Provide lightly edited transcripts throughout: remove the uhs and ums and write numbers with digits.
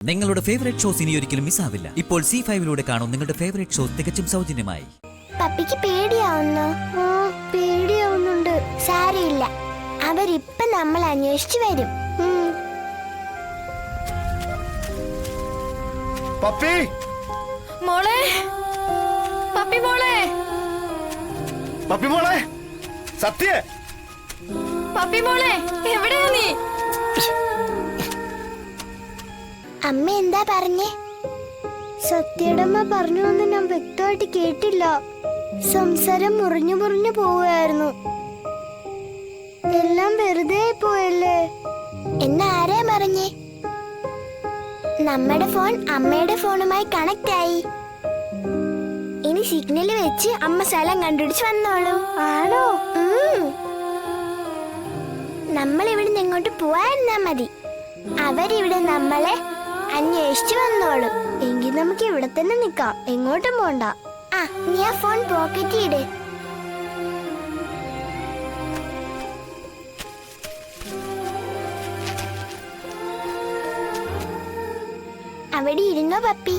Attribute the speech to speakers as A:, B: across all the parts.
A: നിങ്ങളുടെ favourite shows ഇനി ഒരിക്കലും മിസ്സാവില്ല. ഇപ്പോൾ C5 കാണും നിങ്ങളുടെ ഫേവറേറ്റ് ഷോസ് തികച്ചും സൗജന്യമായി.
B: പപ്പിക്ക് പേടിയാവുന്നു. പേടിയാവുന്നുണ്ട്. സാരമില്ല, അവരിപ്പം നമ്മൾ അന്വേഷിച്ചു വരും.
C: പപ്പി
D: മോളെ, പപ്പി മോളെ,
C: പപ്പി മോളെ, സത്യ
D: പപ്പി മോളെ, എവിടെയാ നീ?
B: അമ്മ എന്താ പറഞ്ഞേ? സത്യടമ്മ പറഞ്ഞു എന്ന് ഞാൻ വ്യക്തമായിട്ട് കേട്ടില്ല. സംസാരം മുറിഞ്ഞു മുറിഞ്ഞു പോവുകയായിരുന്നു. എല്ലാം വെറുതെ പോയല്ലേ. എന്നെ ആരാ പറഞ്ഞേ? നമ്മുടെ ഫോൺ അമ്മയുടെ ഫോണുമായി കണക്ട് ആയി. ഇനി സിഗ്നൽ വെച്ച് അമ്മ സ്ഥലം കണ്ടുപിടിച്ച് വന്നോളൂ. ആണോ? നമ്മൾ ഇവിടുന്ന് എങ്ങോട്ട് പോവാതിരുന്നാ മതി. അവരിവിടെ നമ്മളെ അന്വേഷിച്ചു വന്നോളും. എങ്കിൽ നമുക്ക് ഇവിടെ തന്നെ നിക്കാം, എങ്ങോട്ടും പോണ്ട. നീ ആ ഫോൺ പോക്കറ്റിൽ ഇട്. അവിടെ ഇരുന്നോ പപ്പി.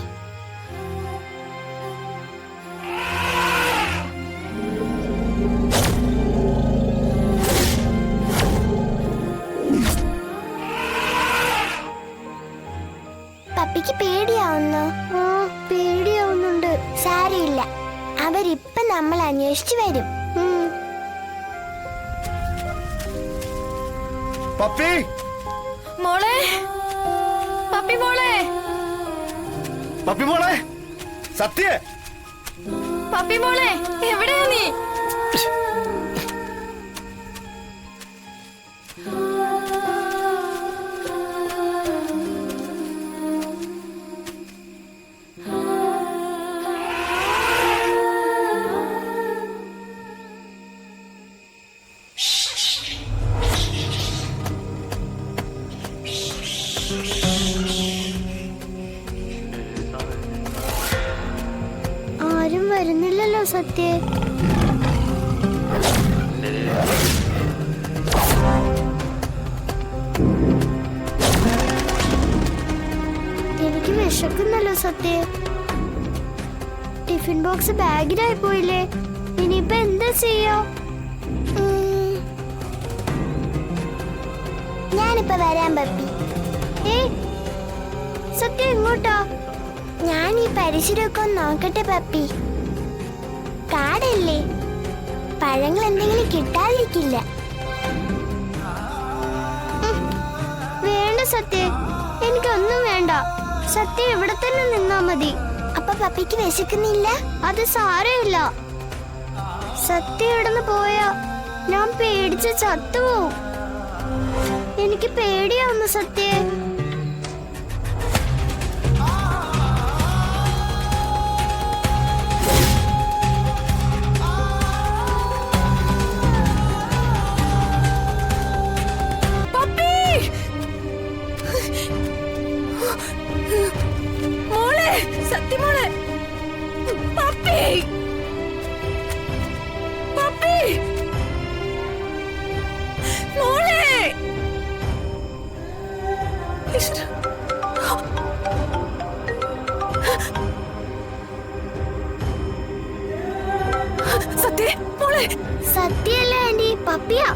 B: പപ്പിക്ക് പേടിയാവുന്നു. പേടിയാവുന്നുണ്ട്. സാരമില്ല, അവരിപ്പം നമ്മൾ അന്വേഷിച്ചു വരും.
C: പപ്പി
D: മോളെ, പപ്പി മോളെ,
C: പപ്പി മോളെ, സത്യ
D: പപ്പി മോളെ, എവിടെയാ നീ?
B: ആരും വരുന്നില്ലല്ലോ സത്യ. എനിക്ക് വിശക്കുന്നല്ലോ സത്യ. ടിഫിൻ ബോക്സ് ബാഗിലായി പോയില്ലേ. ഇനിയിപ്പോ എന്താ ചെയ്യാ? ഞാനിപ്പോ വരാൻ പപ്പി. സത്യം എങ്ങോട്ടാ? ഞാൻ ഈ പരിസരമൊക്കെ ഒന്ന് നോക്കട്ടെ പപ്പി. കാടല്ലേ, പഴങ്ങൾ എന്തെങ്കിലും കിട്ടാതിരിക്കില്ല. വേണ്ട സത്യ, എനിക്കൊന്നും വേണ്ട. സത്യ ഇവിടെ തന്നെ നിന്നാ മതി. അപ്പൊ പപ്പിക്ക് വിശക്കുന്നില്ല? അത് സാരമില്ല. സത്യ ഇവിടുന്ന് പോയാ ഞാൻ പേടിച്ച് ചത്തുപോവും. എനിക്ക് പേടിയാവുന്നു സത്യ.
D: മോളെ, സത്യ മോളെ, പപ്പി, പപ്പി മോളെ. സത്യ മോളെ.
B: സത്യല്ല ആന്റി, പപ്പിയാ.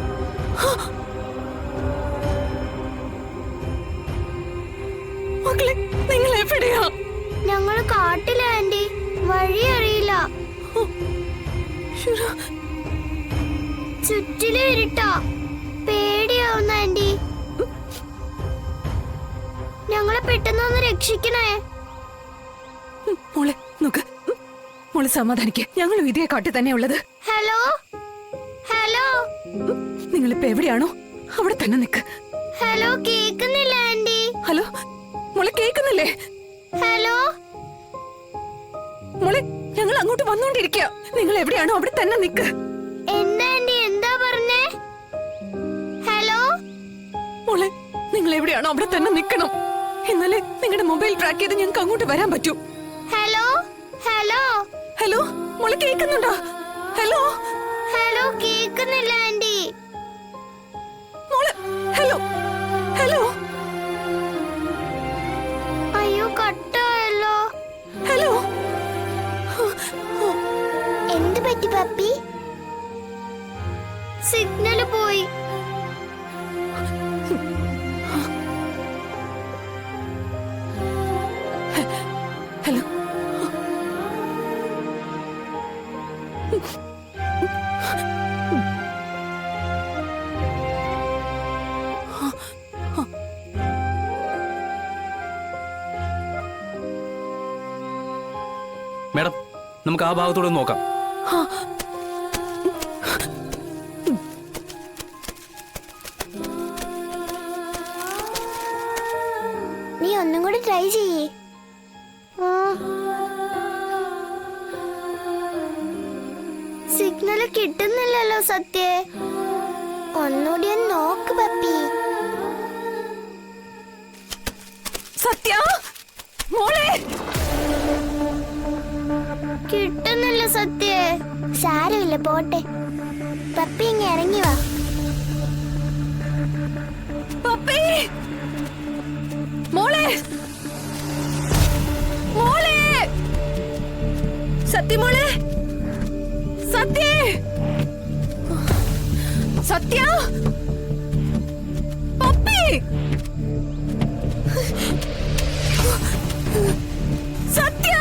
D: മക്കളെ, നിങ്ങൾ എവിടെയാ?
B: ഞങ്ങള് കാട്ടില ആന്റി, വഴി അറിയില്ല. ചുറ്റിലും ഇരുട്ടാ, പേടിയാവുന്ന ആന്റി. ഞങ്ങളെ പെട്ടെന്നൊന്ന് രക്ഷിക്കണേ.
D: മോളെ നോക്ക്, മോളെ സമാധാനിക്ക്. ഞങ്ങളും ഇതേ കാട്ടിൽ തന്നെ ഉള്ളത്.
B: ഹലോ ഹലോ,
D: നിങ്ങളിപ്പോ എവിടെയാണോ അവിടെ തന്നെ നിക്ക്.
B: ഹലോ, കേക്കുന്നില്ല ആന്റി.
D: ഹലോ മോളെ, കേക്കുന്നില്ലേ?
B: ഹലോ
D: മോളെ, ഞങ്ങൾ അങ്ങോട്ട് വന്നോണ്ടിരിക്കുക. നിങ്ങൾ എവിടെയാണോ അവിടെ തന്നെ നിക്ക്.
B: എന്താ ആന്റി, എന്താ പറഞ്ഞേ? ഹലോ
D: മോളെ, നിങ്ങൾ എവിടെയാണോ അവിടെ തന്നെ നിക്കണം. എന്നാലേ നിങ്ങളുടെ മൊബൈൽ ട്രാക്ക് ചെയ്ത് ഞങ്ങൾക്ക് അങ്ങോട്ട് വരാൻ പറ്റൂ.
B: ഹലോ ഹലോ
D: ഹലോ മോളെ, കേൾക്കുന്നുണ്ടോ? ഹലോ
B: ഹലോ, കേക്കുന്നില്ല ആന്റി.
D: മോളെ, ഹലോ ഹലോ.
B: കട്ടായല്ലോ.
D: ഹലോ,
B: എന്ത് പറ്റി പപ്പി? സിഗ്നല് പോയി.
D: ഹലോ.
E: മാഡം, നമുക്ക് ആ ഭാഗത്തൂടെ ഒന്ന് നോക്കാം.
B: നീ ഒന്നും കൂടി ട്രൈ ചെയ്യേ. സിഗ്നല് കിട്ടുന്നില്ലല്ലോ സത്യേ. ഒന്നുകൂടി ഒന്ന് നോക്ക് പപ്പി.
D: സത്യ മോളെ,
B: കിട്ടുന്നില്ല സത്യേ. സാരമില്ല, പോട്ടെ. പപ്പി ഇങ്ങ ഇറങ്ങി വാ.
D: പപ്പി മോളെ, മോളെ, സത്യ മോളെ, സത്യ, സത്യ, പപ്പി, സത്യ.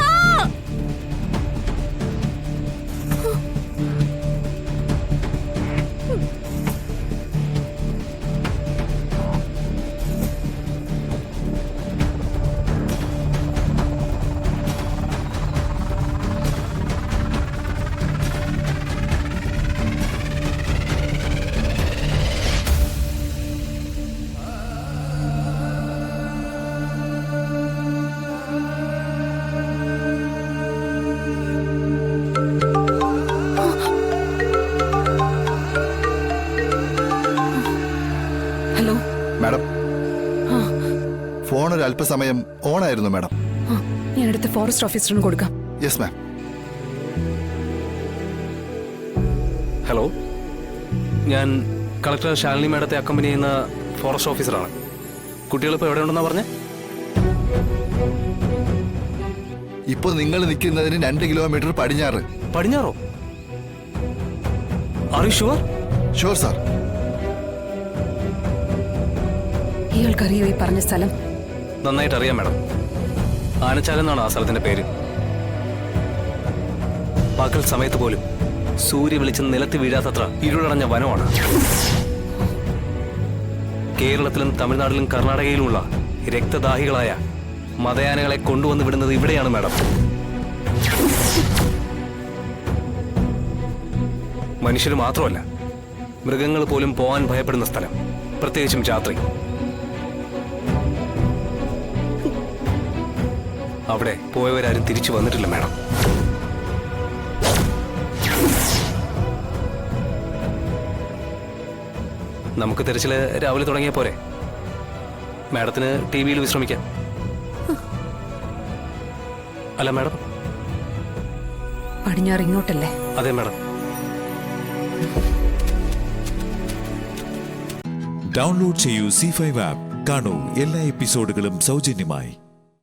D: ഹലോ
F: മാഡം, ഫോൺ ഒരു അല്പസമയം ഓൺ ആയിരുന്നു മാഡം.
D: ഞാൻ അടുത്ത ഫോറസ്റ്റ് ഓഫീസറിന് കൊടുക്കാം.
F: Yes ma'am.
E: ഹലോ, ഞാൻ കളക്ടർ ശാലിനി മാഡത്തെ അക്കമ്പനി ചെയ്യുന്ന ഫോറസ്റ്റ് ഓഫീസറാണ്. കുട്ടികളിപ്പോൾ എവിടെ ഉണ്ടെന്നാ പറഞ്ഞേ?
F: ഇപ്പോൾ നിങ്ങൾ നിൽക്കുന്നതിന് 2 കിലോമീറ്റർ പടിഞ്ഞാറ്.
E: പടിഞ്ഞാറോ? Are you sure?
F: Sure sir.
D: ഇയാൾക്കറിയോ ഈ പറഞ്ഞ സ്ഥലം?
E: നന്നായിട്ട് അറിയാം മാഡം. ആനച്ചാൽ എന്നാണ് ആ സ്ഥലത്തിന്റെ പേര്. പകൽ സമയത്ത് പോലും സൂര്യ വെളിച്ചം നിലത്ത് വീഴാത്തത്ര ഇരുളടഞ്ഞ വനമാണ്. കേരളത്തിലും തമിഴ്നാട്ടിലും കർണാടകയിലുമുള്ള രക്തദാഹികളായ മതയാനകളെ കൊണ്ടുവന്ന് വിടുന്നത് ഇവിടെയാണ് മാഡം. മനുഷ്യർ മാത്രമല്ല, മൃഗങ്ങൾ പോലും പോകാൻ ഭയപ്പെടുന്ന സ്ഥലം, പ്രത്യേകിച്ചും രാത്രി. അവിടെ പോയവരാരും തിരിച്ചു വന്നിട്ടില്ല മാഡം. നമുക്ക് തിരച്ചില് രാവിലെ തുടങ്ങിയ പോരെ? മാഡത്തിന് ടി-വിയിൽ വിശ്രമിക്കാം. അല്ല മാഡം?
D: പടിഞ്ഞാറ് ഇങ്ങോട്ടല്ലേ?
E: അതെ മാഡം.
G: ഡൗൺലോഡ് ചെയ്യൂ C5 ആപ്പ്. കാണൂ എല്ലാ എപ്പിസോഡുകളും സൗജന്യമായി.